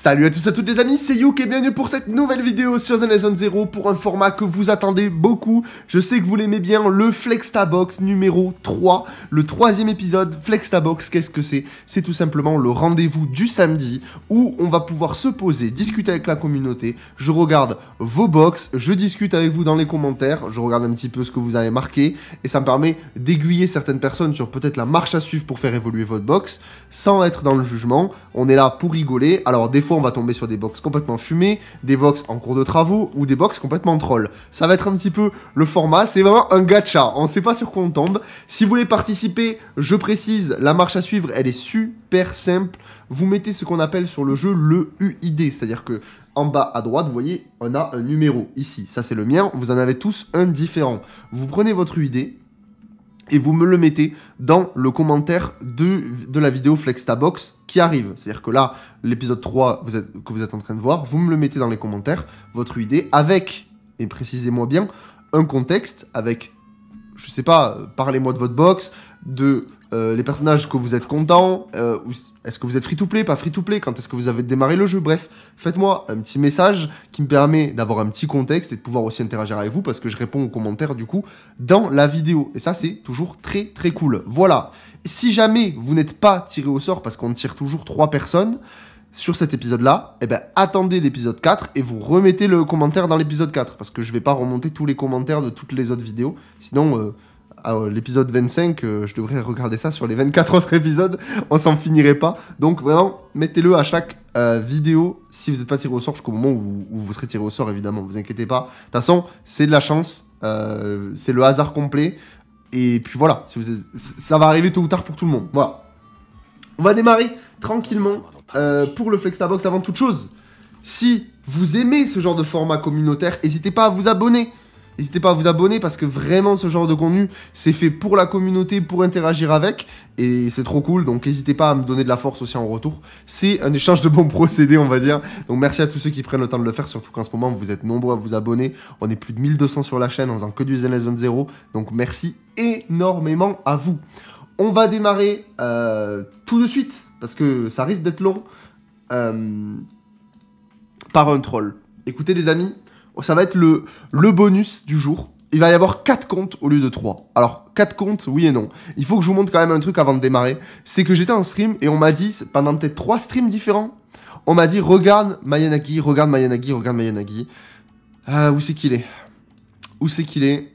Salut à tous et à toutes les amis, c'est Youk et bienvenue pour cette nouvelle vidéo sur Zenless Zone Zero pour un format que vous attendez beaucoup. Je sais que vous l'aimez bien, le Flextabox numéro 3, le 3e épisode. Flextabox, qu'est-ce que c'est? C'est tout simplement le rendez-vous du samedi où on va pouvoir se poser, discuter avec la communauté. Je regarde vos box, je discute avec vous dans les commentaires, je regarde un petit peu ce que vous avez marqué et ça me permet d'aiguiller certaines personnes sur peut-être la marche à suivre pour faire évoluer votre box sans être dans le jugement. On est là pour rigoler. Alors des fois on va tomber sur des box complètement fumées, des box en cours de travaux ou des box complètement troll. Ça va être un petit peu le format, c'est vraiment un gacha, on sait pas sur quoi on tombe. Si vous voulez participer, je précise, la marche à suivre elle est super simple. Vous mettez ce qu'on appelle sur le jeu le UID, c'est-à-dire que en bas à droite, vous voyez, on a un numéro ici, ça c'est le mien, vous en avez tous un différent. Vous prenez votre UID et vous me le mettez dans le commentaire de la vidéo Flextabox qui arrive. C'est-à-dire que là, l'épisode 3 que vous êtes en train de voir, vous me le mettez dans les commentaires, votre UID, avec, et précisez-moi bien, un contexte avec, je sais pas, parlez-moi de votre box, de les personnages que vous êtes contents, est-ce que vous êtes free-to-play, pas free-to-play, quand est-ce que vous avez démarré le jeu, bref, faites-moi un petit message qui me permet d'avoir un petit contexte et de pouvoir aussi interagir avec vous parce que je réponds aux commentaires du coup dans la vidéo. Et ça c'est toujours très très cool. Voilà, si jamais vous n'êtes pas tiré au sort parce qu'on tire toujours 3 personnes sur cet épisode-là, eh ben attendez l'épisode 4 et vous remettez le commentaire dans l'épisode 4 parce que je vais pas remonter tous les commentaires de toutes les autres vidéos, sinon... l'épisode 25, je devrais regarder ça sur les 24 autres épisodes, on s'en finirait pas. Donc vraiment, mettez-le à chaque vidéo si vous n'êtes pas tiré au sort, jusqu'au moment où vous serez tiré au sort, évidemment, vous inquiétez pas. De toute façon, c'est de la chance, c'est le hasard complet. Et puis voilà, ça va arriver tôt ou tard pour tout le monde. Voilà. On va démarrer tranquillement pour le Flextabox avant toute chose. Si vous aimez ce genre de format communautaire, n'hésitez pas à vous abonner. N'hésitez pas à vous abonner parce que vraiment ce genre de contenu c'est fait pour la communauté, pour interagir avec et c'est trop cool, donc n'hésitez pas à me donner de la force aussi en retour. C'est un échange de bons procédés on va dire, donc merci à tous ceux qui prennent le temps de le faire, surtout qu'en ce moment vous êtes nombreux à vous abonner. On est plus de 1200 sur la chaîne en faisant que du Zenless Zone Zero, donc merci énormément à vous. On va démarrer tout de suite parce que ça risque d'être long par un troll. Écoutez les amis, ça va être le bonus du jour. Il va y avoir 4 comptes au lieu de 3. Alors, 4 comptes, oui et non. Il faut que je vous montre quand même un truc avant de démarrer. C'est que j'étais en stream et on m'a dit, pendant peut-être 3 streams différents, on m'a dit, regarde Mayanagi, regarde Mayanagi, regarde Mayanagi. Où c'est qu'il est? Où c'est qu'il est?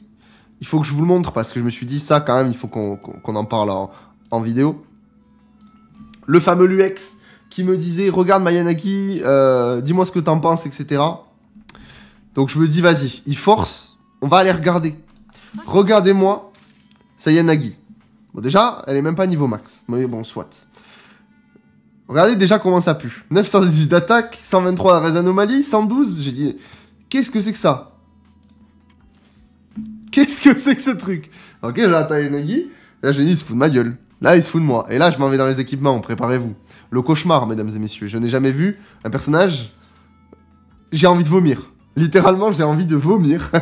Il faut que je vous le montre parce que je me suis dit, ça quand même, il faut qu'on en parle en vidéo. Le fameux Luex qui me disait, regarde Mayanagi, dis-moi ce que t'en penses, etc. Donc je me dis, vas-y, il force, on va aller regarder. Regardez-moi Sayanagi. Bon, déjà, elle est même pas niveau max. Mais bon, soit. Regardez déjà comment ça pue. 918 d'attaque, 123 de anomalie, 112. J'ai dit, qu'est-ce que c'est que ça? Qu'est-ce que c'est que ce truc? Ok, j'ai la Sayanagi. Là, j'ai dit, il se fout de ma gueule. Là, il se fout de moi. Et là, je m'en vais dans les équipements, préparez-vous. Le cauchemar, mesdames et messieurs. Je n'ai jamais vu un personnage... J'ai envie de vomir. Littéralement, j'ai envie de vomir.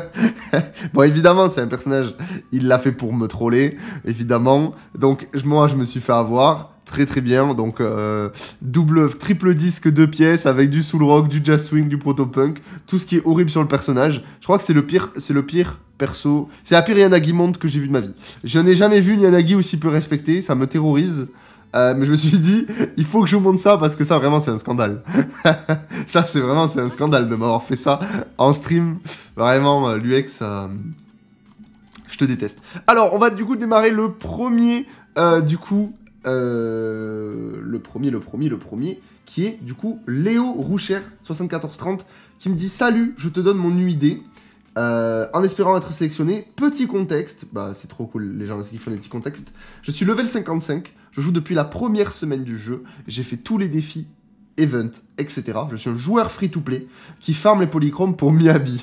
Bon, évidemment, c'est un personnage, il l'a fait pour me troller, évidemment. Donc, moi, je me suis fait avoir. Très, très bien. Donc, triple disque 2 pièces avec du soul rock, du jazz swing, du proto-punk. Tout ce qui est horrible sur le personnage. Je crois que c'est le pire perso. C'est la pire Yanagi monde que j'ai vu de ma vie. Je n'ai jamais vu une Yanagi aussi peu respectée. Ça me terrorise. Mais je me suis dit, il faut que je vous montre ça parce que ça vraiment c'est un scandale. Ça c'est vraiment un scandale de m'avoir fait ça en stream. Vraiment, l'UX, je te déteste. Alors, on va du coup démarrer le premier, le premier, qui est du coup Léo Roucher, 7430, qui me dit « Salut, je te donne mon UID. En espérant être sélectionné, petit contexte, bah c'est trop cool les gens qui font des petits contextes. Je suis level 55, je joue depuis la première semaine du jeu, j'ai fait tous les défis, event, etc. Je suis un joueur free-to-play qui farme les polychromes pour Miyabi.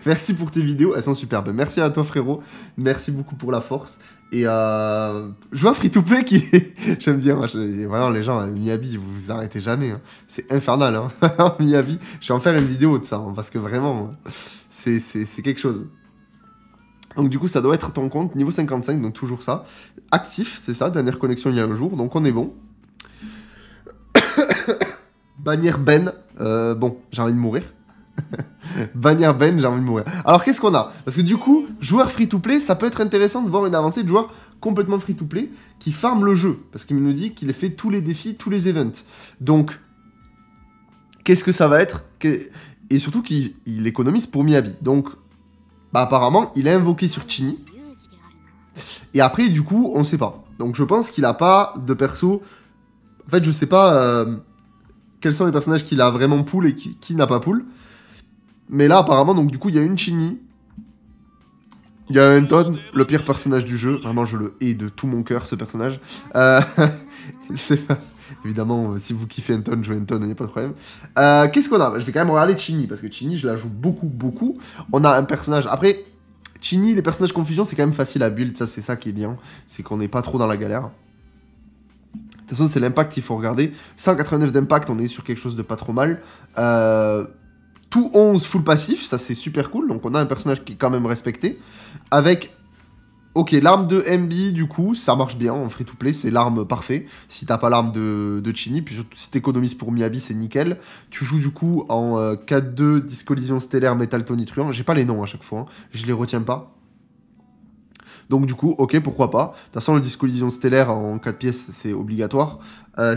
Merci pour tes vidéos, elles sont superbes. Merci à toi frérot, merci beaucoup pour la force. Et joueur free-to-play qui... J'aime bien, moi, vraiment les gens, Miyabi, vous vous arrêtez jamais. Hein. C'est infernal, hein. Miyabi, je vais en faire une vidéo de ça, hein, parce que vraiment... C'est quelque chose. Donc du coup, ça doit être ton compte, niveau 55, donc toujours ça. Actif, c'est ça, dernière connexion il y a un jour, donc on est bon. Bannière Ben, bon, j'ai envie de mourir. Bannière Ben, j'ai envie de mourir. Alors qu'est-ce qu'on a? Parce que du coup, joueur free-to-play, ça peut être intéressant de voir une avancée de joueurs complètement free-to-play qui farment le jeu. Parce qu'il nous dit qu'il fait tous les défis, tous les events. Donc, qu'est-ce que ça va être? Et surtout qu'il économise pour Miyabi. Donc, bah, apparemment, il a invoqué sur Chini. Et après, du coup, on sait pas. Donc je pense qu'il a pas de perso. En fait, je sais pas quels sont les personnages qu'il a vraiment pull et qui n'a pas pull. Mais là, apparemment, donc du coup, il y a une Chini. Il y a un Anton, le pire personnage du jeu. Vraiment, je le hais de tout mon cœur, ce personnage. Je sais pas. Évidemment, si vous kiffez Anton, jouez Anton, il n'y a pas de problème. Qu'est-ce qu'on a? Je vais quand même regarder Chini, parce que Chini, je la joue beaucoup, beaucoup. On a un personnage... Après, Chini, les personnages confusion, c'est quand même facile à build, ça, c'est ça qui est bien. C'est qu'on n'est pas trop dans la galère. De toute façon, c'est l'impact qu'il faut regarder. 189 d'impact, on est sur quelque chose de pas trop mal. Tout 11 full passif, ça c'est super cool. Donc on a un personnage qui est quand même respecté. Avec... Ok, l'arme de MB, du coup, ça marche bien en free-to-play, c'est l'arme parfait. Si t'as pas l'arme de Chini, puis surtout si t'économises pour Miyabi, c'est nickel. Tu joues du coup en 4-2, Discollision stellaire, métal tonitruant. J'ai pas les noms à chaque fois, hein. Je les retiens pas. Donc du coup, ok, pourquoi pas. De toute façon, le Discollision stellaire en 4 pièces, c'est obligatoire.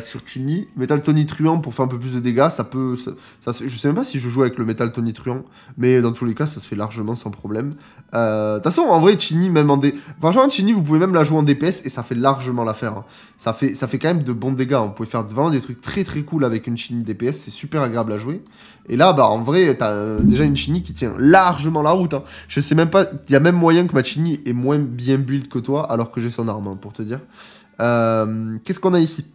Sur Chini, métal tonitruant pour faire un peu plus de dégâts, ça peut... je sais même pas si je joue avec le métal tonitruant, mais dans tous les cas, ça se fait largement sans problème. De toute façon, en vrai, Chini, même en franchement, Chini, vous pouvez même la jouer en DPS et ça fait largement l'affaire. Hein. Ça fait quand même de bons dégâts. Hein. Vous pouvez faire vraiment des trucs très très cool avec une Chini DPS, c'est super agréable à jouer. Et là, bah en vrai, t'as déjà une Chini qui tient largement la route. Hein. Je sais même pas, il y a même moyen que ma Chini est moins bien build que toi, alors que j'ai son arme, hein, pour te dire. Qu'est-ce qu'on a ici?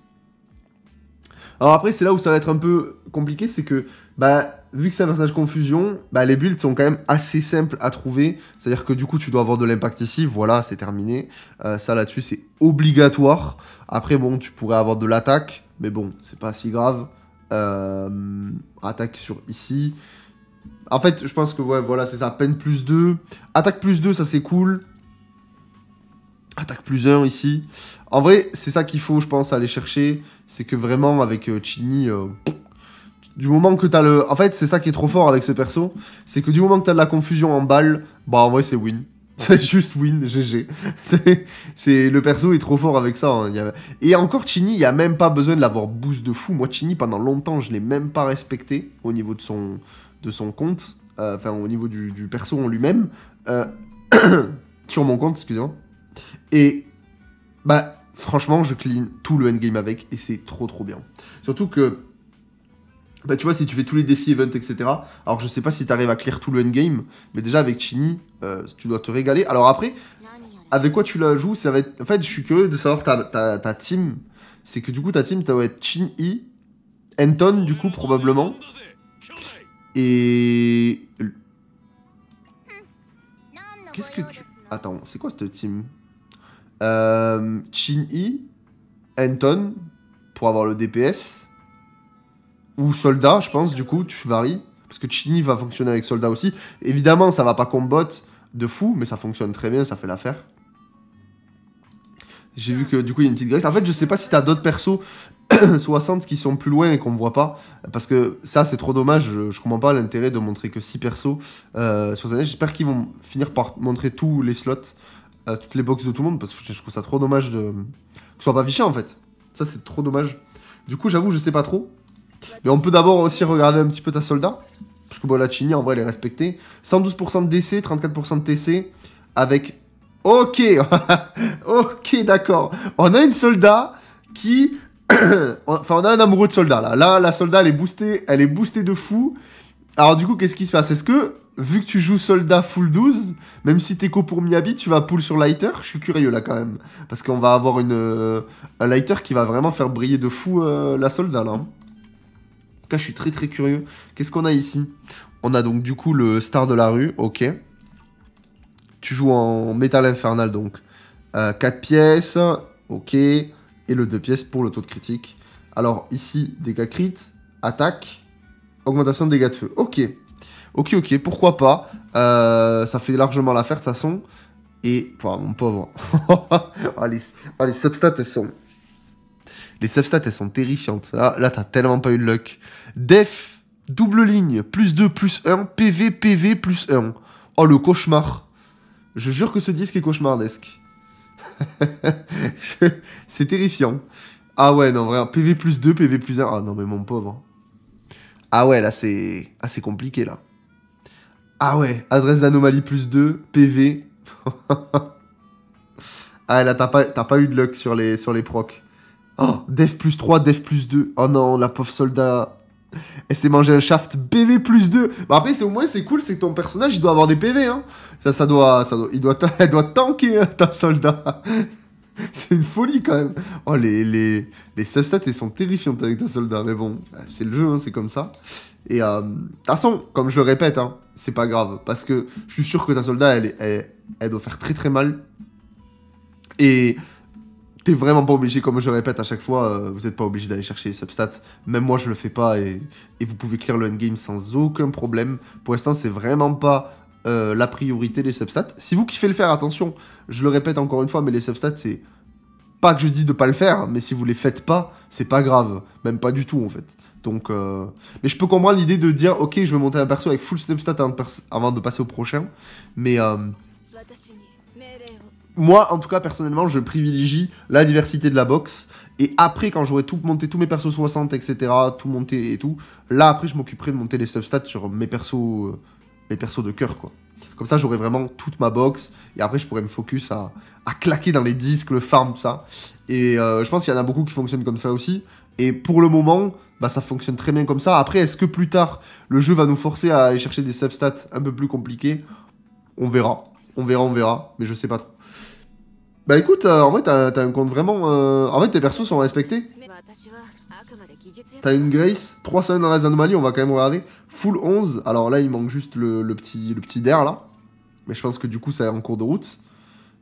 Alors après, c'est là où ça va être un peu compliqué, c'est que, bah, vu que c'est un personnage confusion, bah, les builds sont quand même assez simples à trouver. C'est-à-dire que du coup, tu dois avoir de l'impact ici, voilà, c'est terminé. Ça là-dessus, c'est obligatoire. Après, bon, tu pourrais avoir de l'attaque, mais bon, c'est pas si grave. Attaque sur ici. En fait, je pense que, ouais, voilà, c'est ça, peine plus 2. Attaque plus 2, ça c'est cool. Attaque plus 1 ici. En vrai, c'est ça qu'il faut, je pense, aller chercher. C'est que vraiment, avec Chini, du moment que t'as le... En fait, c'est ça qui est trop fort avec ce perso. C'est que du moment que t'as de la confusion en balle, bah en vrai, c'est win. C'est juste win, GG. Le perso est trop fort avec ça. Hein. Et encore, Chini, il n'y a même pas besoin de l'avoir boost de fou. Moi, Chini, pendant longtemps, je l'ai même pas respecté au niveau de son compte. Enfin, au niveau du perso en lui-même. Sur mon compte, excusez-moi. Et, bah, franchement, je clean tout le endgame avec, et c'est trop trop bien. Surtout que, bah, tu vois, si tu fais tous les défis, events, etc. Alors, je sais pas si t'arrives à clear tout le endgame, mais déjà, avec Chini, tu dois te régaler. Alors après, avec quoi tu la joues, ça va être... En fait, je suis curieux de savoir ta team. C'est que, du coup, ta team, ça va être Chini, Anton, du coup, probablement. Et... Qu'est-ce que tu... Attends, c'est quoi cette team? Chin-Yi, Anton, pour avoir le DPS, ou Soldat, je pense, du coup, tu varies, parce que Chin-Yi va fonctionner avec Soldat aussi. Évidemment, ça va pas combat de fou, mais ça fonctionne très bien, ça fait l'affaire. J'ai vu que, du coup, il y a une petite graisse. En fait, je sais pas si t'as d'autres persos 60 qui sont plus loin et qu'on ne voit pas, parce que ça, c'est trop dommage, je comprends pas l'intérêt de montrer que 6 persos sur cette année. J'espère qu'ils vont finir par montrer tous les slots, toutes les box de tout le monde, parce que je trouve ça trop dommage que ce soit pas affiché en fait. Ça c'est trop dommage. Du coup j'avoue je sais pas trop. Mais on peut d'abord aussi regarder un petit peu ta soldat. Parce que bon la Chini en vrai elle est respectée. 112% de DC, 34% de TC. Avec... Ok. Ok d'accord. On a une soldat qui... Enfin on a un amoureux de soldat là. Là la soldat elle est boostée de fou. Alors du coup qu'est-ce qui se passe? Est-ce que... Vu que tu joues soldat full 12, même si t'es co pour Miyabi, tu vas pull sur lighter. Je suis curieux là quand même. Parce qu'on va avoir un lighter qui va vraiment faire briller de fou la soldat là. En tout cas, je suis très très curieux. Qu'est-ce qu'on a ici? On a donc du coup le star de la rue, ok. Tu joues en métal infernal donc. 4 pièces, ok. Et le 2 pièces pour le taux de critique. Alors ici, dégâts crit, attaque, augmentation de dégâts de feu. Ok. Ok, pourquoi pas. Ça fait largement l'affaire de toute façon. Et, oh, mon pauvre. Oh, les substats, elles sont... Les substats, elles sont terrifiantes. Là t'as tellement pas eu de luck. Def, double ligne, plus 2, plus 1, PV, PV, plus 1. Oh, le cauchemar. Je jure que ce disque est cauchemardesque. C'est terrifiant. Ah ouais, non, vraiment. PV plus 2, PV plus 1. Ah non, mais mon pauvre. Ah ouais, là, c'est compliqué, là. Ah ouais, adresse d'anomalie plus 2, PV. Ah, là, t'as pas eu de luck sur les procs. Oh, def plus 3, def plus 2. Oh non, la pauvre soldat. Elle s'est mangé un shaft PV plus 2. Bah après, au moins, c'est cool, c'est que ton personnage, il doit avoir des PV, hein. Elle doit tanker, hein, ta soldat. C'est une folie, quand même. Oh, les substats, ils sont terrifiantes avec ta soldat. Mais bon, c'est le jeu, hein, c'est comme ça. Et, de toute façon, comme je le répète, hein, c'est pas grave. Parce que je suis sûr que ta soldat, elle doit faire très très mal. Et... t'es vraiment pas obligé, comme je répète à chaque fois, vous êtes pas obligé d'aller chercher les substats. Même moi, je le fais pas et vous pouvez clear le endgame sans aucun problème. Pour l'instant, c'est vraiment pas la priorité, les substats. Si vous kiffez le faire, attention, je le répète encore une fois, mais les substats, c'est pas que je dis de pas le faire, mais si vous les faites pas, c'est pas grave. Même pas du tout, en fait. Donc, mais je peux comprendre l'idée de dire, ok, je vais monter un perso avec full substats avant de passer au prochain. Mais... moi, en tout cas, personnellement, je privilégie la diversité de la box. Et après, quand j'aurai tout monté, tous mes persos 60, etc., tout monté et tout, là, après, je m'occuperai de monter les substats sur mes persos de cœur, quoi. Comme ça, j'aurai vraiment toute ma box. Et après, je pourrai me focus à claquer dans les disques, le farm, tout ça. Et je pense qu'il y en a beaucoup qui fonctionnent comme ça aussi. Et pour le moment, bah, ça fonctionne très bien comme ça. Après, est-ce que plus tard, le jeu va nous forcer à aller chercher des substats un peu plus compliqués? On verra. On verra. Mais je sais pas trop. Bah écoute, en vrai, t'as un compte vraiment... En fait, tes persos sont respectés. T'as une Grace, 301 dans reste d'anomalie, on va quand même regarder. Full 11, alors là, il manque juste le petit der, là. Mais je pense que du coup, ça est en cours de route.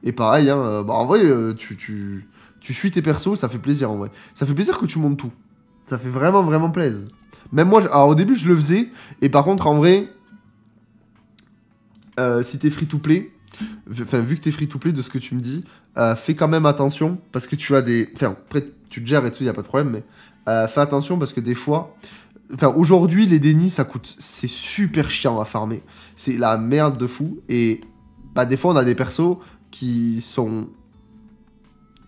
Et pareil, hein, bah en vrai, tu suis tes persos, ça fait plaisir, en vrai. Ça fait plaisir que tu montes tout. Ça fait vraiment, vraiment plaisir. Même moi, alors au début, je le faisais. Et par contre, en vrai, si t'es free-to-play... Enfin, vu que t'es free-to-play de ce que tu me dis, fais quand même attention, parce que tu as des... Enfin, après, tu te gères et tout, y a pas de problème, mais fais attention, parce que des fois... Enfin, aujourd'hui, les dénis, ça coûte... C'est super chiant à farmer. C'est la merde de fou, et... Bah, des fois, on a des persos qui sont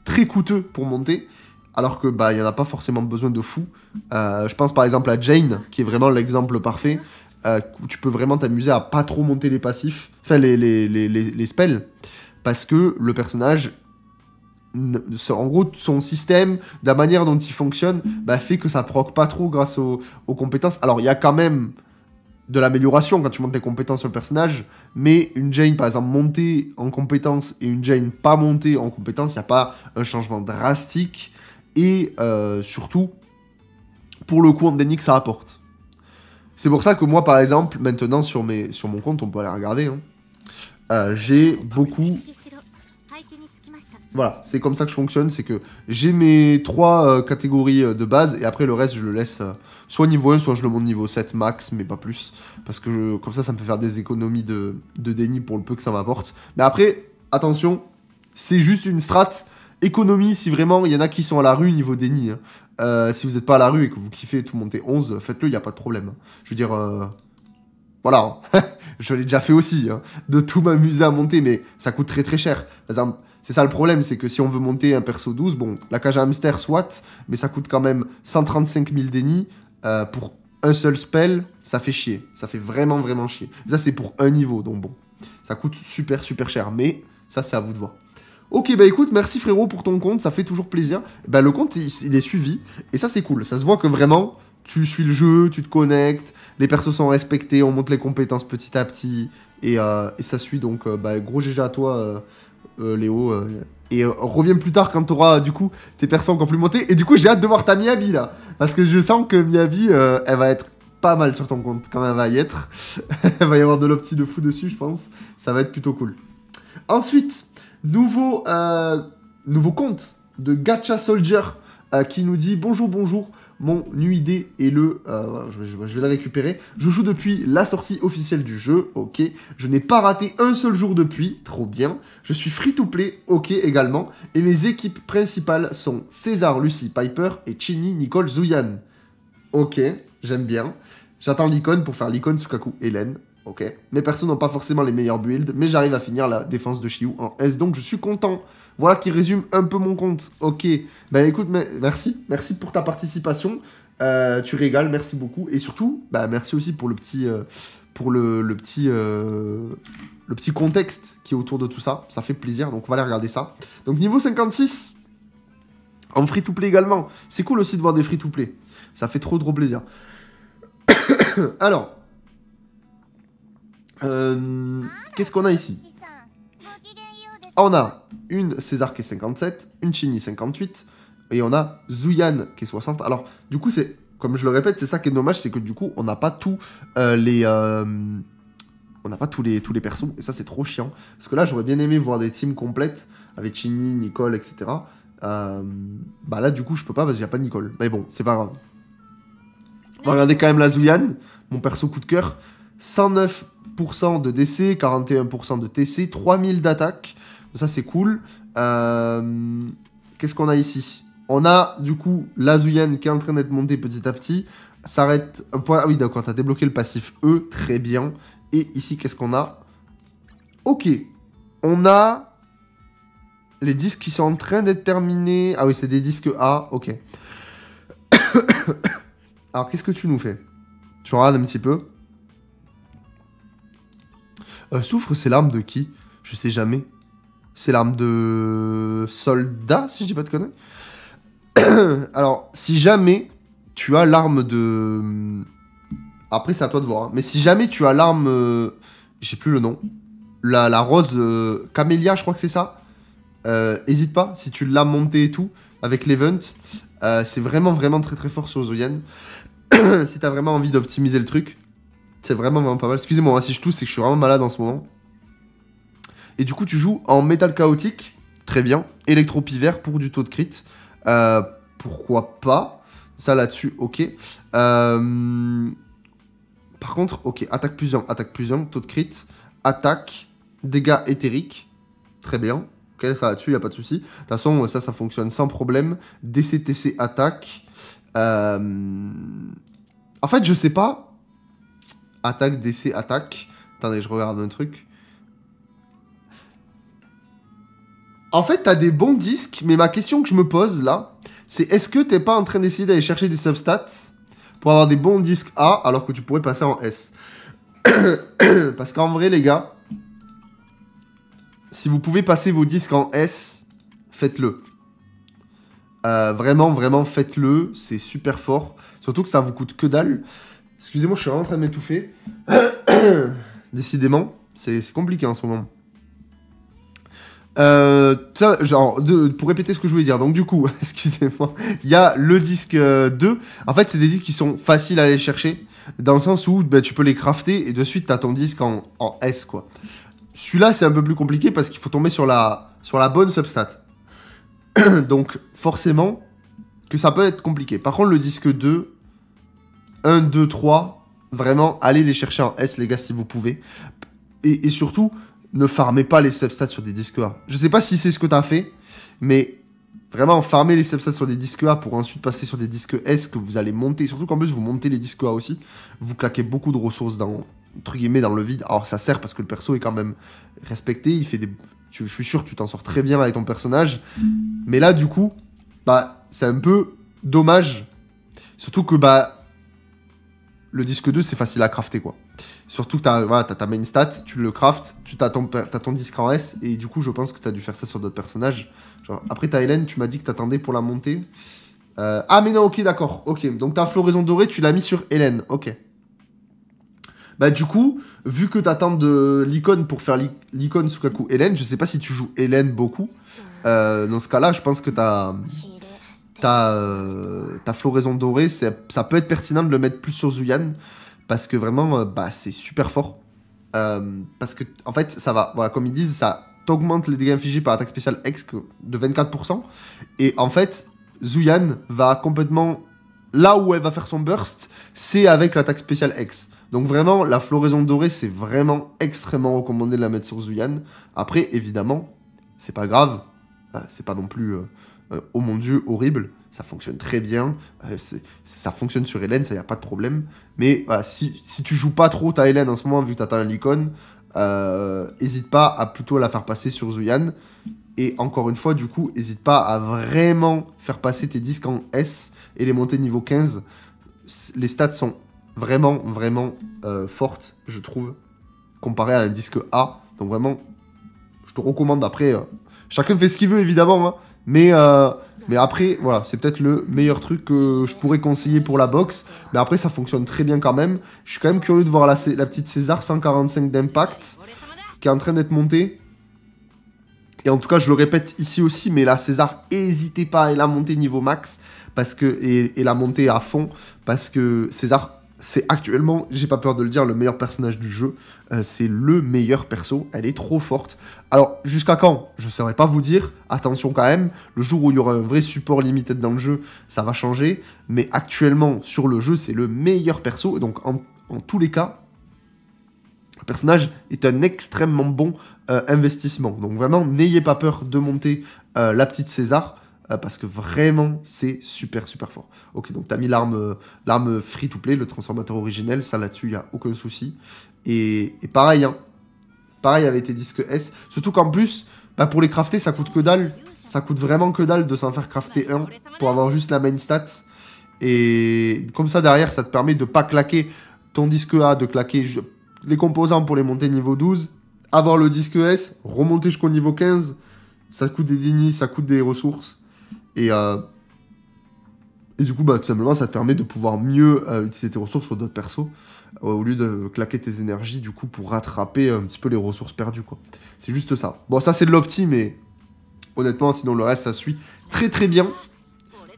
très coûteux pour monter, alors que, bah, y en a pas forcément besoin de fou. Je pense, par exemple, à Jane, qui est vraiment l'exemple parfait, où tu peux vraiment t'amuser à pas trop monter les passifs, enfin les spells, parce que le personnage, en gros, son système, de la manière dont il fonctionne, bah, fait que ça proc pas trop grâce aux compétences. Alors, il y a quand même de l'amélioration quand tu montes les compétences sur le personnage, mais une Jane, par exemple, montée en compétences et une Jane pas montée en compétences, il n'y a pas un changement drastique, et surtout, pour le coup, en déni que ça apporte. C'est pour ça que moi, par exemple, maintenant, sur mon compte, on peut aller regarder, hein, j'ai beaucoup... Voilà, c'est comme ça que je fonctionne, c'est que j'ai mes 3 catégories de base, et après le reste, je le laisse soit niveau 1, soit je le monte niveau 7 max, mais pas plus. Parce que comme ça me fait faire des économies de déni pour le peu que ça m'apporte. Mais après, attention, c'est juste une strat économie si vraiment il y en a qui sont à la rue niveau déni. Hein. Si vous n'êtes pas à la rue et que vous kiffez tout monter 11, faites-le, il n'y a pas de problème. Je veux dire, voilà, je l'ai déjà fait aussi, hein, de tout m'amuser à monter, mais ça coûte très très cher. Par exemple, c'est ça le problème, c'est que si on veut monter un perso 12, bon, la cage à hamster, soit, mais ça coûte quand même 135 000 déni pour un seul spell, ça fait chier. Ça fait vraiment vraiment chier. Ça, c'est pour un niveau, donc bon, ça coûte super super cher, mais ça, c'est à vous de voir. Ok, bah écoute, merci frérot pour ton compte, ça fait toujours plaisir. Bah le compte, il est suivi, et ça, c'est cool. Ça se voit que vraiment, tu suis le jeu, tu te connectes, les persos sont respectés, on monte les compétences petit à petit, et ça suit, donc bah, gros GG à toi, Léo, et reviens plus tard quand t'auras du coup tes persos encore plus montés, et du coup j'ai hâte de voir ta Miyabi là, parce que je sens que Miyabi, elle va être pas mal sur ton compte, quand elle va y être, elle va y avoir de l'opti de fou dessus je pense, ça va être plutôt cool. Ensuite, nouveau compte de Gacha Soldier, qui nous dit bonjour, mon UID et voilà, je vais le récupérer. Je joue depuis la sortie officielle du jeu, ok. Je n'ai pas raté un seul jour depuis, trop bien. Je suis free-to-play, ok également. Et mes équipes principales sont César, Lucie, Piper et Chini, Nicole, Zuyan. Ok, j'aime bien. J'attends l'icône pour faire l'icône Sukaku, Hélène. Ok. Mes persos n'ont pas forcément les meilleurs builds, mais j'arrive à finir la défense de Shiyu en S, donc je suis content. Voilà qui résume un peu mon compte. Ok. Bah écoute, merci. Merci pour ta participation. Tu régales, merci beaucoup. Et surtout, bah merci aussi pour le petit, le petit contexte qui est autour de tout ça. Ça fait plaisir, donc on va aller regarder ça. Donc niveau 56, en free-to-play également. C'est cool aussi de voir des free-to-play. Ça fait trop plaisir. Alors, qu'est-ce qu'on a ici? On a une César qui est 57, une Chini 58, et on a Zuyan qui est 60. Alors, du coup, c'est, comme je le répète, c'est ça qui est dommage, c'est que du coup, on n'a pas tous les... on n'a pas tous les persos, et ça, c'est trop chiant. Parce que là, j'aurais bien aimé voir des teams complètes, avec Chini, Nicole, etc. Bah là, du coup, je peux pas, parce qu'il n'y a pas de Nicole. Mais bon, c'est pas grave. On va regarder quand même la Zuyan, mon perso coup de cœur. 109% de DC, 41% de TC, 3000 d'attaque. Ça, c'est cool. Qu'est-ce qu'on a ici? On a, du coup, la Zuyan qui est en train d'être montée petit à petit. S'arrête un point. Ah oui, d'accord, t'as débloqué le passif E. Très bien. Et ici, qu'est-ce qu'on a? Ok. On a les disques qui sont en train d'être terminés. Ah oui, c'est des disques A. Ok. Alors, qu'est-ce que tu nous fais? Tu regardes un petit peu. Soufre, c'est l'arme de qui? Je sais jamais. C'est l'arme de soldat, si je dis pas de conneries. Alors, si jamais tu as l'arme de... Après, c'est à toi de voir. Hein. Mais si jamais tu as l'arme... Je sais plus le nom. La rose Camélia, je crois que c'est ça. Hésite pas, si tu l'as montée et tout, avec l'event. C'est vraiment très fort sur Zuyan. Si t'as vraiment envie d'optimiser le truc. C'est vraiment pas mal. Excusez-moi, hein, si je tousse, c'est que je suis vraiment malade en ce moment. Et du coup, tu joues en métal chaotique. Très bien. Électro-pivert pour du taux de crit. Pourquoi pas? Ça là-dessus, ok. Par contre, ok. Attaque plus 1, taux de crit. Attaque, dégâts éthériques. Très bien. Ok, ça là-dessus, il n'y a pas de souci. De toute façon, ça fonctionne sans problème. DCTC attaque. En fait, je sais pas. Attaque, DC, attaque. Attendez, je regarde un truc. En fait, t'as des bons disques, mais ma question que je me pose, là, c'est est-ce que t'es pas en train d'essayer d'aller chercher des substats pour avoir des bons disques A, alors que tu pourrais passer en S? Parce qu'en vrai, les gars, si vous pouvez passer vos disques en S, faites-le. Vraiment, faites-le. C'est super fort. Surtout que ça vous coûte que dalle. Excusez-moi, je suis vraiment en train de m'étouffer. Décidément, c'est compliqué en ce moment. Pour répéter ce que je voulais dire, donc du coup, excusez-moi, il y a le disque 2. En fait, c'est des disques qui sont faciles à aller chercher, dans le sens où bah, tu peux les crafter et de suite, tu as ton disque en S, quoi. Celui-là, c'est un peu plus compliqué parce qu'il faut tomber sur la bonne substat. Donc, forcément, que ça peut être compliqué. Par contre, le disque 2, 1, 2, 3, vraiment, allez les chercher en S, les gars, si vous pouvez. Et surtout, ne farmez pas les substats sur des disques A. Je sais pas si c'est ce que tu as fait, mais vraiment, farmez les substats sur des disques A pour ensuite passer sur des disques S que vous allez monter. Surtout qu'en plus, vous montez les disques A aussi. Vous claquez beaucoup de ressources dans, entre guillemets, dans le vide. Alors, ça sert parce que le perso est quand même respecté. Il fait des... Je suis sûr que tu t'en sors très bien avec ton personnage. Mais là, du coup, bah, c'est un peu dommage. Surtout que, bah, le disque 2, c'est facile à crafter, quoi. Surtout que t'as ta main stat, tu le craftes, t'as ton disque en S, et du coup, je pense que t'as dû faire ça sur d'autres personnages. Genre, après, t'as Hélène, tu m'as dit que t'attendais pour la montée. Ah, mais non, ok, d'accord. Ok, donc ta floraison dorée, tu l'as mis sur Hélène. Ok. Bah, du coup, vu que t'attends de l'icône pour faire l'icône Sukaku Hélène, je sais pas si tu joues Hélène beaucoup. Dans ce cas-là, je pense que ta floraison dorée, ça peut être pertinent de le mettre plus sur Zuyan. Parce que vraiment, bah, c'est super fort. Parce que, en fait, ça va, voilà, comme ils disent, ça t'augmente les dégâts infligés par attaque spéciale X de 24%. Et en fait, Zuyan va complètement là où elle va faire son burst, c'est avec l'attaque spéciale X. Donc vraiment, la floraison dorée, c'est vraiment extrêmement recommandé de la mettre sur Zuyan. Après, évidemment, c'est pas grave. C'est pas non plus, oh mon dieu, horrible. Ça fonctionne très bien. Ça fonctionne sur Hélène, ça y a pas de problème. Mais voilà, si tu joues pas trop ta Hélène en ce moment, vu que t'attends un Lycon, hésite pas à plutôt la faire passer sur Zuyan. Et encore une fois, du coup, hésite pas à vraiment faire passer tes disques en S et les monter niveau 15. Les stats sont vraiment, vraiment fortes, je trouve, comparé à un disque A. Donc vraiment, je te recommande. Après, chacun fait ce qu'il veut, évidemment, hein, mais après, voilà, c'est peut-être le meilleur truc que je pourrais conseiller pour la box. Mais après, ça fonctionne très bien quand même. Je suis quand même curieux de voir la petite César 145 d'impact qui est en train d'être montée. Et en tout cas, je le répète ici aussi, mais la César, n'hésitez pas à la monter niveau max parce que, et la monter à fond, parce que César, c'est actuellement, j'ai pas peur de le dire, le meilleur personnage du jeu. C'est le meilleur perso, elle est trop forte. Alors, jusqu'à quand? Je ne saurais pas vous dire. Attention quand même, le jour où il y aura un vrai support limited dans le jeu, ça va changer. Mais actuellement, sur le jeu, c'est le meilleur perso. Donc, en tous les cas, le personnage est un extrêmement bon investissement. Donc vraiment, n'ayez pas peur de monter la petite César, parce que vraiment, c'est super, super fort. Ok, donc tu as mis l'arme free-to-play, le transformateur originel, ça là-dessus, il n'y a aucun souci. Et pareil, hein, pareil avec tes disques S, surtout qu'en plus, bah, pour les crafter, ça coûte que dalle. Ça coûte vraiment que dalle de s'en faire crafter un pour avoir juste la main stat. Et comme ça, derrière, ça te permet de pas claquer ton disque A, de claquer les composants pour les monter niveau 12, avoir le disque S, remonter jusqu'au niveau 15, ça coûte des dignies, ça coûte des ressources, et du coup, bah, tout simplement, ça te permet de pouvoir mieux utiliser tes ressources sur d'autres persos, au lieu de claquer tes énergies, du coup, pour rattraper un petit peu les ressources perdues, quoi. C'est juste ça. Bon, ça, c'est de l'opti, mais honnêtement, sinon, le reste, ça suit très très bien.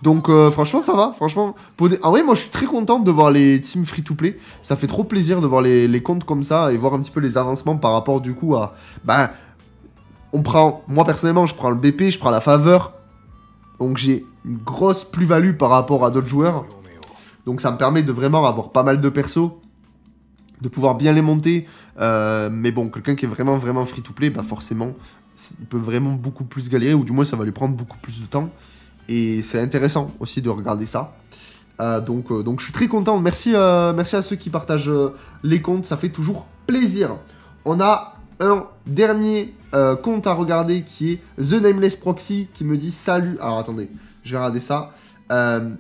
Donc franchement ça va, franchement, en vrai moi je suis très content de voir les teams free-to-play, ça fait trop plaisir de voir les comptes comme ça et voir un petit peu les avancements par rapport du coup à, bah, moi personnellement je prends le BP, je prends la faveur, donc j'ai une grosse plus-value par rapport à d'autres joueurs, donc ça me permet de vraiment avoir pas mal de persos, de pouvoir bien les monter, mais bon, quelqu'un qui est vraiment free-to-play, bah forcément, il peut vraiment beaucoup plus galérer, ou du moins ça va lui prendre beaucoup plus de temps. Et c'est intéressant aussi de regarder ça. Donc je suis très content. Merci à ceux qui partagent les comptes. Ça fait toujours plaisir. On a un dernier compte à regarder qui est The Nameless Proxy qui me dit salut. Alors attendez, je vais regarder ça.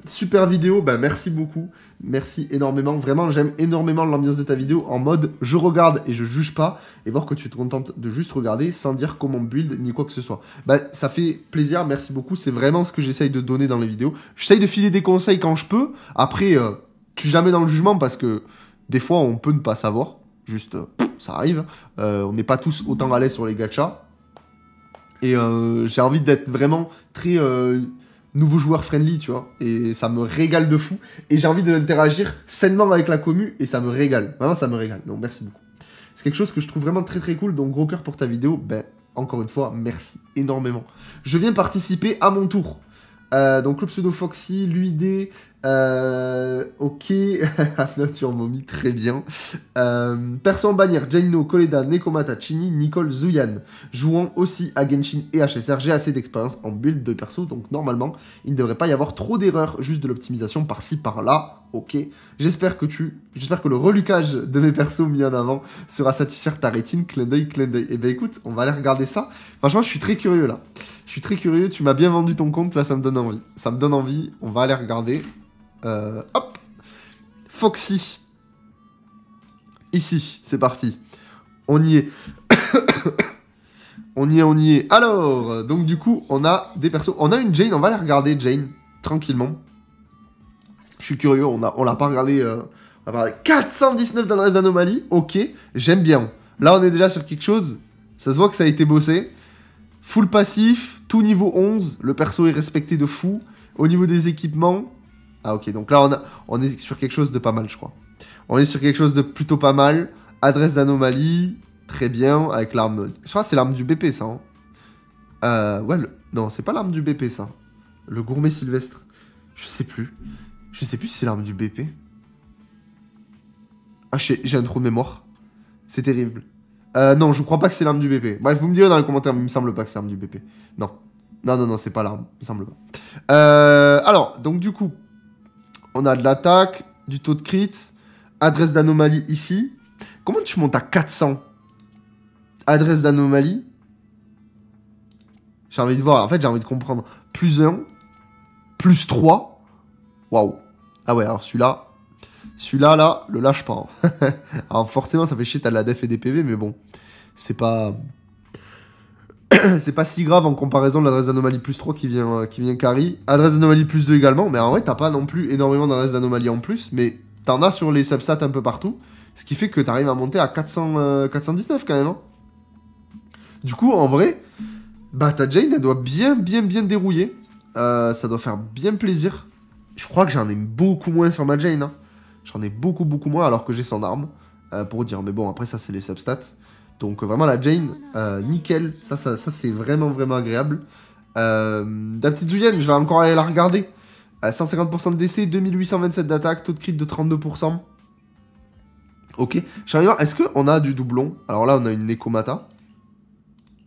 Super vidéo, bah, merci beaucoup. Merci énormément. Vraiment, j'aime énormément l'ambiance de ta vidéo en mode je regarde et je juge pas. Et voir que tu te contentes de juste regarder sans dire comment build ni quoi que ce soit. Bah, ça fait plaisir, merci beaucoup. C'est vraiment ce que j'essaye de donner dans les vidéos. J'essaye de filer des conseils quand je peux. Après, je suis jamais dans le jugement parce que des fois, on peut ne pas savoir. Juste, ça arrive. On n'est pas tous autant à l'aise sur les gachas. Et j'ai envie d'être vraiment très... nouveau joueur friendly, tu vois, et ça me régale de fou, et j'ai envie d'interagir sainement avec la commu, et ça me régale, vraiment ça me régale, donc merci beaucoup. C'est quelque chose que je trouve vraiment très très cool, donc gros cœur pour ta vidéo, ben, encore une fois, merci énormément. Je viens participer à mon tour, donc le pseudo Foxy, l'UID, ok, Nature Mommy, très bien. Perso en bannière, Jaino, Koleda, Nekomata, Chini, Nicole, Zuyan. Jouant aussi à Genshin et HSR, j'ai assez d'expérience en build de perso, donc normalement, il ne devrait pas y avoir trop d'erreurs, juste de l'optimisation par-ci, par-là, ok. J'espère que le relucage de mes persos mis en avant sera satisfaire ta rétine, clin d'œil, clin d'œil. Et ben écoute, on va aller regarder ça. Franchement, je suis très curieux là. Je suis très curieux, tu m'as bien vendu ton compte, là ça me donne envie. Ça me donne envie, on va aller regarder. Hop, Foxy. Ici, c'est parti. On y est. on y est. Alors, donc du coup, on a des persos. On a une Jane, on va aller regarder Jane, tranquillement. Je suis curieux, on l'a pas regardé. On va regarder 419 d'adresse d'anomalie. Ok, j'aime bien. Là, on est déjà sur quelque chose. Ça se voit que ça a été bossé. Full passif, tout niveau 11. Le perso est respecté de fou. Au niveau des équipements... Ah ok, donc là on est sur quelque chose de pas mal, je crois. On est sur quelque chose de plutôt pas mal. Adresse d'anomalie, très bien, avec l'arme... Je crois que c'est l'arme du BP, ça. Hein. Ouais, non, c'est pas l'arme du BP, ça. Le gourmet sylvestre. Je sais plus. Je sais plus si c'est l'arme du BP. Ah, j'ai un trou de mémoire. C'est terrible. Non, je crois pas que c'est l'arme du BP. Bref, vous me direz dans les commentaires, mais il me semble pas que c'est l'arme du BP. Non. Non, non, non, c'est pas l'arme. Il me semble pas. Alors, donc du coup, on a de l'attaque, du taux de crit, adresse d'anomalie ici. Comment tu montes à 400? Adresse d'anomalie. J'ai envie de voir. En fait, j'ai envie de comprendre. Plus 1, plus 3. Waouh. Ah ouais, alors celui-là... Celui-là, là, le lâche pas. Hein. Alors forcément, ça fait chier, t'as de la def et des PV, mais bon. C'est pas... c'est pas si grave en comparaison de l'adresse d'anomalie plus 3 qui vient carry. Adresse d'anomalie plus 2 également, mais en vrai, t'as pas non plus énormément d'adresse d'anomalie en plus, mais t'en as sur les substats un peu partout. Ce qui fait que t'arrives à monter à 419 quand même. Hein. Du coup, en vrai, bah ta Jane, elle doit bien dérouiller. Ça doit faire bien plaisir. Je crois que j'en ai beaucoup moins sur ma Jane. Hein. J'en ai beaucoup moins alors que j'ai son arme. Pour dire, mais bon, après ça c'est les substats. Donc vraiment la Jane, nickel. Ça c'est vraiment agréable. La petite Zuyen, je vais encore aller la regarder. 150% de DC, 2827 d'attaque, taux de crit de 32%. Ok. Je vais voir, est-ce qu'on a du doublon? Alors là on a une Nekomata.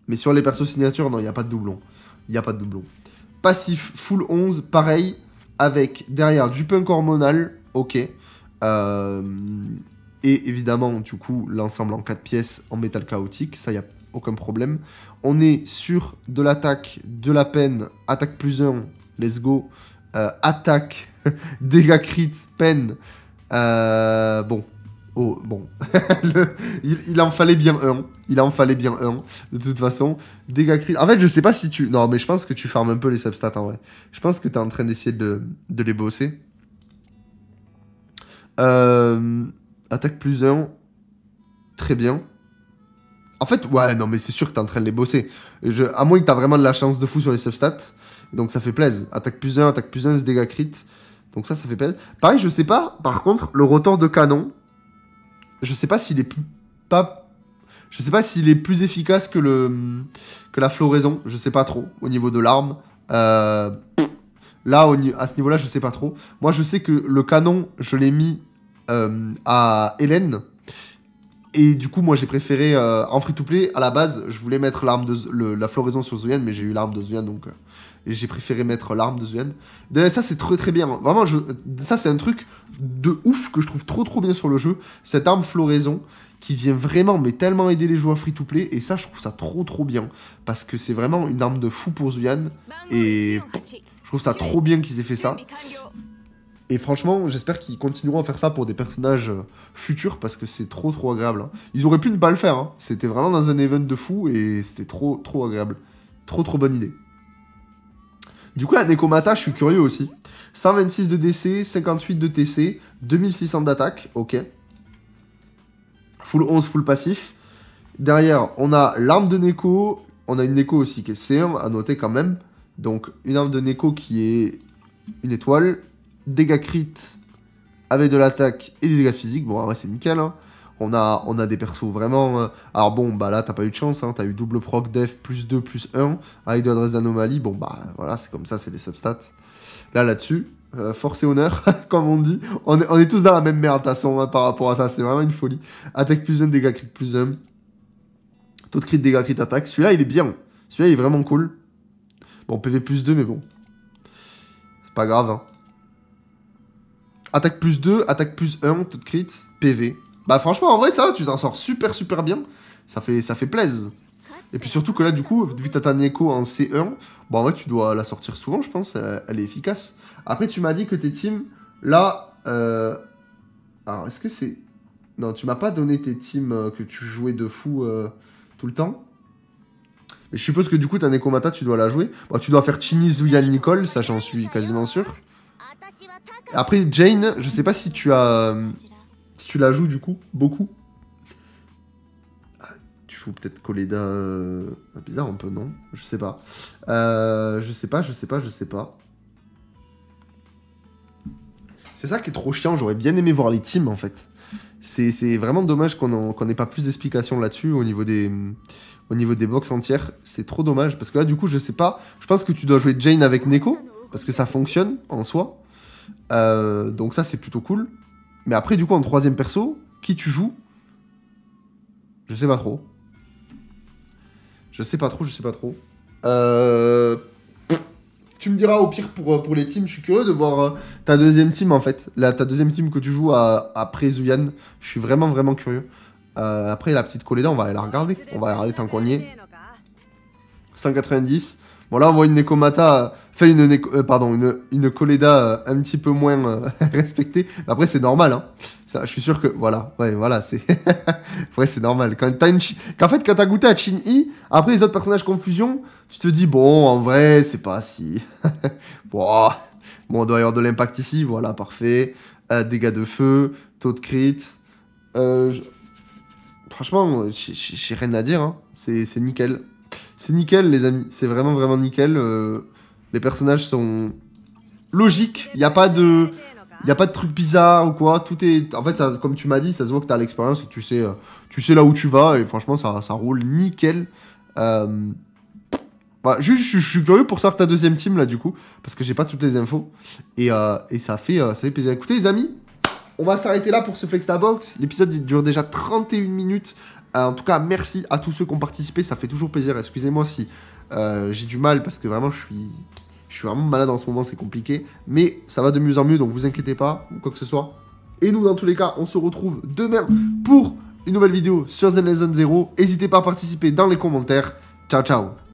Mais sur les persos signatures, non, il n'y a pas de doublon. Il n'y a pas de doublon. Passif, full 11, pareil. Avec derrière du punk hormonal. Ok. Et évidemment, du coup, l'ensemble en 4 pièces en métal chaotique, ça, il n'y a aucun problème. On est sur de l'attaque, de la peine, attaque plus 1, let's go. Attaque, dégâts crit, peine. Bon. Oh, bon. il en fallait bien un. Il en fallait bien un, de toute façon. Dégâts crit. En fait, je sais pas si tu... Non, mais je pense que tu farmes un peu les substats, en vrai. Je pense que tu es en train d'essayer de les bosser. Attaque plus 1. Très bien. En fait, ouais, non, mais c'est sûr que t'es en train de les bosser. À moins que t'as vraiment de la chance de fou sur les substats. Donc ça fait plaisir. Attaque plus 1, c'est dégâts crit. Donc ça fait plaisir. Pareil, je sais pas, par contre, le rotor de canon, je sais pas s'il est plus... Je sais pas s'il est plus efficace que la floraison. Je sais pas trop, au niveau de l'arme. Là, à ce niveau-là, je sais pas trop. Moi, je sais que le canon, je l'ai mis à Hélène. Et du coup, moi, j'ai préféré, en free-to-play, à la base, je voulais mettre l'arme de la floraison sur Zuyen, mais j'ai eu l'arme de Zuyen, donc j'ai préféré mettre l'arme de Zuyen. D'ailleurs, ça, c'est très bien. Vraiment, ça, c'est un truc de ouf que je trouve trop bien sur le jeu. Cette arme floraison qui vient vraiment, mais tellement aider les joueurs free-to-play. Et ça, je trouve ça trop bien. Parce que c'est vraiment une arme de fou pour Zuyen. Et je trouve ça trop bien qu'ils aient fait ça. Et franchement, j'espère qu'ils continueront à faire ça pour des personnages futurs, parce que c'est trop agréable. Hein. Ils auraient pu ne pas le faire, hein. C'était vraiment dans un event de fou, et c'était trop agréable. Trop bonne idée. Du coup, la Nekomata, je suis curieux aussi. 126 de DC, 58 de TC, 2600 d'attaque, ok. Full 11, full passif. Derrière, on a l'arme de Neko, on a une Neko aussi qui est C1, à noter quand même. Donc, une arme de Neko qui est une étoile. Dégâts crit avec de l'attaque et des dégâts physiques. Bon, ouais, c'est nickel. Hein. On a des persos vraiment... Alors bon, bah là, t'as pas eu de chance. Hein. T'as eu double proc def plus 2 plus 1 avec de l'adresse d'anomalie. Bon, bah voilà, c'est comme ça, c'est les substats. Là-dessus, force et honneur, comme on dit. On est tous dans la même merde, de toute façon, hein, par rapport à ça. C'est vraiment une folie. Attaque plus 1, dégâts crit plus 1. Taux de crit, dégâts crit, attaque. Celui-là, il est bien. Celui-là, il est vraiment cool. Bon, PV plus 2, mais bon. C'est pas grave, hein. Attaque plus 2, attaque plus 1, taux de crit, PV. Bah franchement, en vrai, ça, tu t'en sors super bien. Ça fait plaisir. Et puis surtout que là, du coup, vu que t'as ta Neko en C1, bah en vrai, tu dois la sortir souvent, je pense. Elle est efficace. Après, tu m'as dit que tes teams, là... Alors, est-ce que c'est... Non, tu m'as pas donné tes teams que tu jouais de fou tout le temps. Mais je suppose que du coup, ta Nekomata, tu dois la jouer. Bon, tu dois faire Chini, Zuyan, Nicole, ça j'en suis quasiment sûr. Après, Jane, je sais pas si tu as... Si tu la joues, du coup, beaucoup. Tu joues peut-être Koleda... Bizarre un peu, non? Je sais pas. Je sais pas. C'est ça qui est trop chiant, j'aurais bien aimé voir les teams, en fait. C'est vraiment dommage qu'on n'ait pas plus d'explications là-dessus au niveau des box entières. C'est trop dommage, parce que là, du coup, je sais pas. Je pense que tu dois jouer Jane avec Neko, parce que ça fonctionne, en soi. Donc ça, c'est plutôt cool. Mais après, du coup, en troisième perso, qui tu joues? Je sais pas trop. Je sais pas trop. Tu me diras au pire pour les teams. Je suis curieux de voir ta deuxième team, en fait. Ta deuxième team que tu joues après Zuyan. Je suis vraiment, vraiment curieux. Après, la petite Coleda, on va aller la regarder. On va la regarder tant qu'on y est. 190. Bon, là, on voit une Nekomata, enfin, une Coleda un petit peu moins respectée. Mais après, c'est normal, hein. Ça, je suis sûr que, voilà, ouais, voilà, c'est... ouais, c'est normal. Quand t'as goûté à Chin-Yi, après les autres personnages confusion, tu te dis, bon, en vrai, c'est pas si... bon, on doit y avoir de l'impact ici, voilà, parfait. Dégâts de feu, taux de crit. Franchement, j'ai rien à dire, hein. C'est nickel. C'est nickel, les amis. C'est vraiment, vraiment nickel. Les personnages sont logiques. Il n'y a pas de... trucs bizarres ou quoi. Tout est... En fait, ça, comme tu m'as dit, ça se voit que tu as l'expérience et tu sais là où tu vas. Et franchement, ça roule nickel. Voilà, je suis curieux pour savoir ta deuxième team, là, du coup. Parce que j'ai pas toutes les infos. Et ça fait plaisir. Écoutez, les amis, on va s'arrêter là pour ce Flextabox. L'épisode dure déjà 31 minutes. En tout cas, merci à tous ceux qui ont participé, ça fait toujours plaisir. Excusez-moi si j'ai du mal, parce que vraiment, je suis vraiment malade en ce moment, c'est compliqué. Mais ça va de mieux en mieux, donc vous inquiétez pas, ou quoi que ce soit. Et nous, dans tous les cas, on se retrouve demain pour une nouvelle vidéo sur Zen Lesson 0. N'hésitez pas à participer dans les commentaires. Ciao, ciao.